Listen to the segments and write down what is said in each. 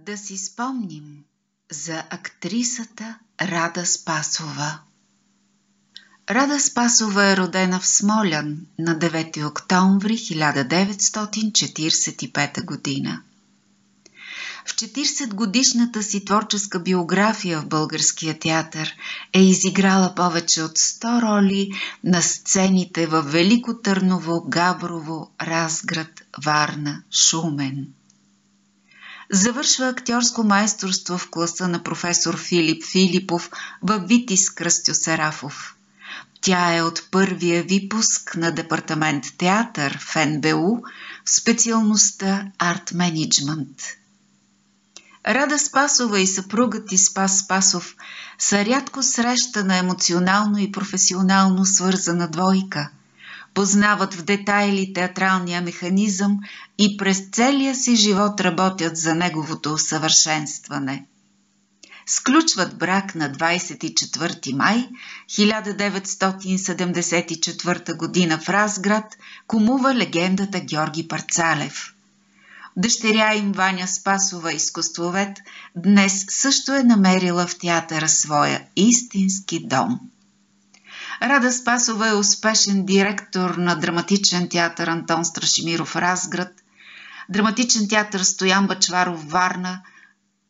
Да си спомним за актрисата Рада Спасова. Рада Спасова е родена в Смолян на 9 октомври 1945 година. В 40-годишната си творческа биография в българския театър е изиграла повече от 100 роли на сцените във Велико Търново, Габрово, Разград, Варна, Шумен. Завършва актьорско майсторство в класа на професор Филип Филипов във Витис Кръстю Сарафов. Тя е от първия випуск на департамент театър в НБУ в специалността арт менеджмент. Рада Спасова и съпругът й Спас Спасов са рядко срещана емоционално и професионално свързана двойка. Познават в детайли театралния механизъм и през целия си живот работят за неговото усъвършенстване. Сключват брак на 24 май 1974 година в Разград, кумува легендата Георги Парцалев. Дъщеря им Ваня Спасова, изкуствовед, днес също е намерила в театъра своя истински дом. Рада Спасова е успешен директор на драматичен театър Антон Страшимиров Разград, драматичен театър Стоян Бъчваров Варна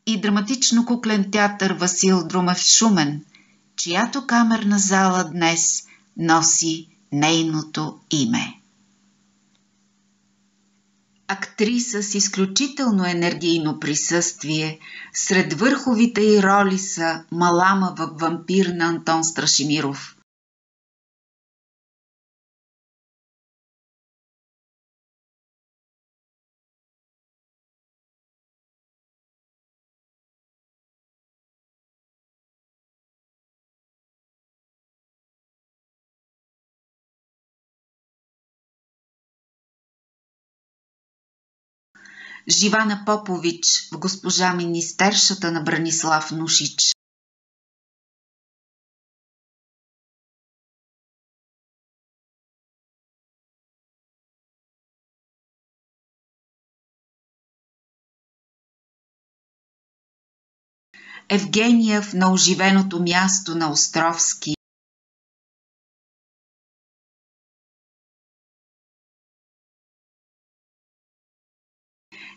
и драматично-куклен театър Васил Друмев Шумен, чиято камерна зала днес носи нейното име. Актриса с изключително енергийно присъствие, сред върховите й роли са Малама във Вампир на Антон Страшимиров, Живана Попович в Госпожа министершата на Бранислав Нушич, Евгения в На оживеното място на Островски,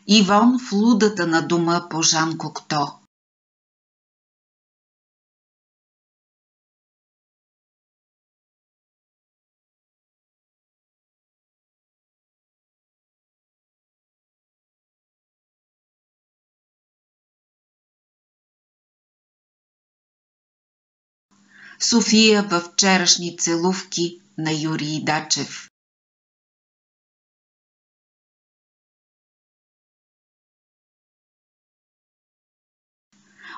Ивон в Лудата на дома по Жан Кокто, София във Вчерашни целувки на Юрий Дачев,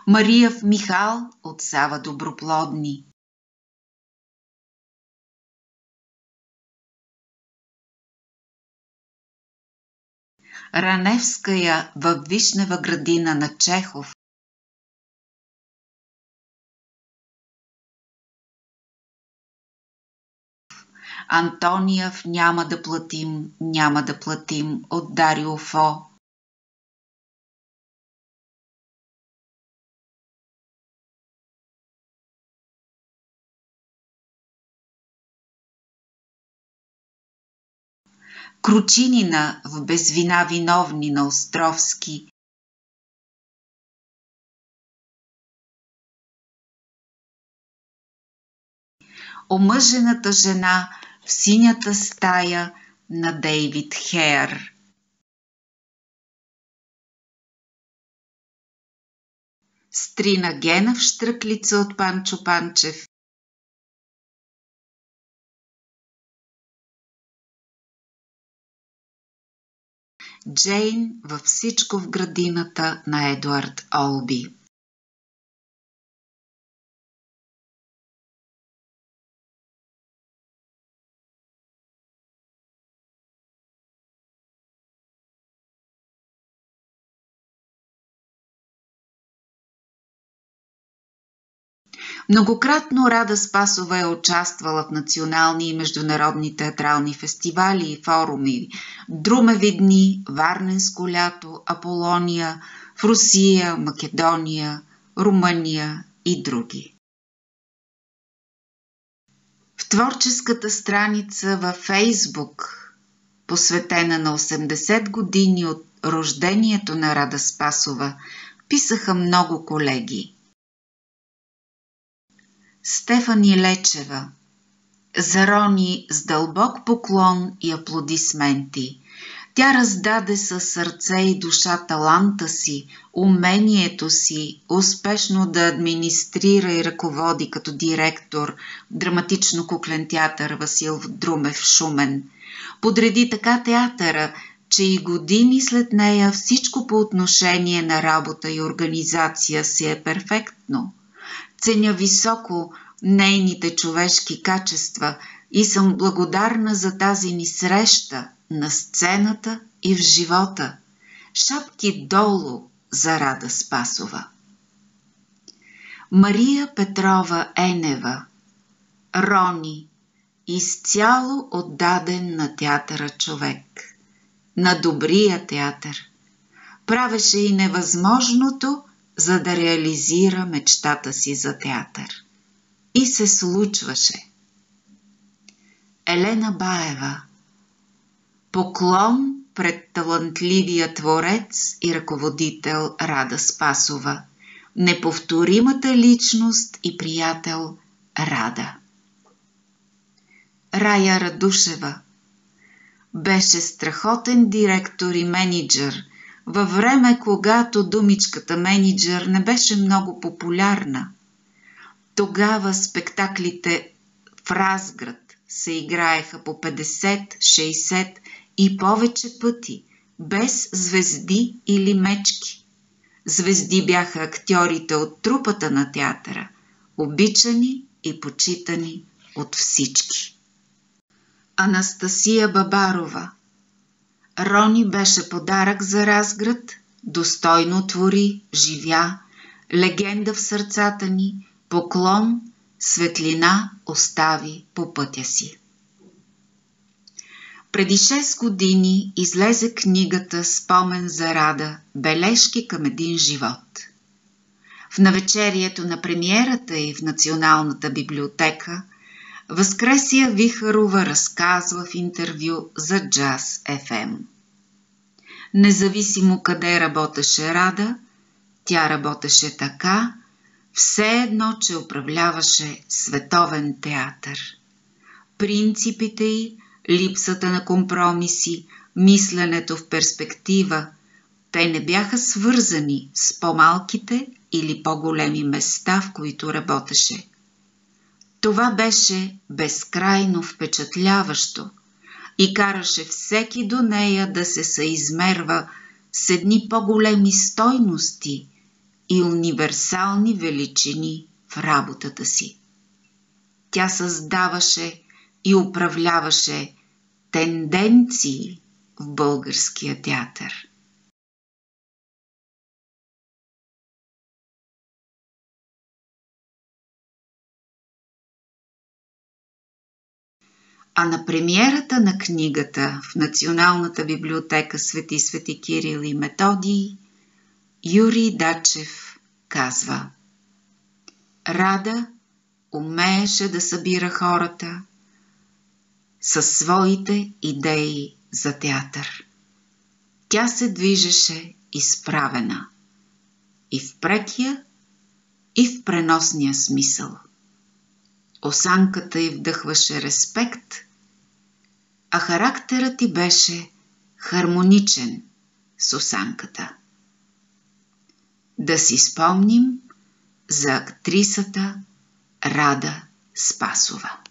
Мария в Михал от Сава Доброплодни, Раневская във Вишнева градина на Чехов, Антония в Няма да платим от Дарио Фо, Кручинина в Без вина виновни на Островски, Омъжената жена в Синята стая на Дейвид Хеър, Стрина Гена в Щръклица от Панчо Панчев, Джейн във Всичко в градината на Едуард Олби. Многократно Рада Спасова е участвала в национални и международни театрални фестивали и форуми: Друмеви дни, Варненско лято, Аполония, в Русия, Македония, Румъния и други. В творческата страница във Фейсбук, посветена на 80 години от рождението на Рада Спасова, писаха много колеги. Стефани Лечева зарони с дълбок поклон и аплодисменти. Тя раздаде със сърце и душа таланта си, умението си, успешно да администрира и ръководи като директор драматично-куклен театър Васил Друмев Шумен. Подреди така театъра, че и години след нея всичко по отношение на работа и организация си е перфектно. Ценя високо нейните човешки качества и съм благодарна за тази ни среща на сцената и в живота. Шапки долу за Рада Спасова. Мария Петрова Енева, Рони, изцяло отдаден на театъра човек, на добрия театър. Правеше и невъзможното, за да реализира мечтата си за театър. И се случваше. Елена Баева. Поклон пред талантливия творец и ръководител Рада Спасова, неповторимата личност и приятел Рада. Рая Радушева. Беше страхотен директор и мениджър във време, когато думичката мениджър не беше много популярна. Тогава спектаклите в Разград се играеха по 50, 60 и повече пъти, без звезди или мечки. Звезди бяха актьорите от трупата на театъра, обичани и почитани от всички. Анастасия Бабарова. Рони беше подарък за Разград, достойно твори, живя, легенда в сърцата ни, поклон, светлина остави по пътя си. Преди 6 години излезе книгата «Спомен за Рада. Бележки към един живот». В навечерието на премиерата и в Националната библиотека Възкресия Вихарова разказва в интервю за Джаз FM. Независимо къде работеше Рада, тя работеше така, все едно, че управляваше световен театър. Принципите й, липсата на компромиси, мисленето в перспектива, те не бяха свързани с по-малките или по-големи места, в които работеше. Това беше безкрайно впечатляващо и караше всеки до нея да се съизмерва с едни по-големи стойности и универсални величини в работата си. Тя създаваше и управляваше тенденции в българския театър. А на премиерата на книгата в Националната библиотека Свети Кирил и Методий, Юрий Дачев казва: Рада умееше да събира хората със своите идеи за театър. Тя се движеше изправена и в прекия, и в преносния смисъл. Осанката й вдъхваше респект, а характерът й беше хармоничен с осанката. Да си спомним за актрисата Рада Спасова.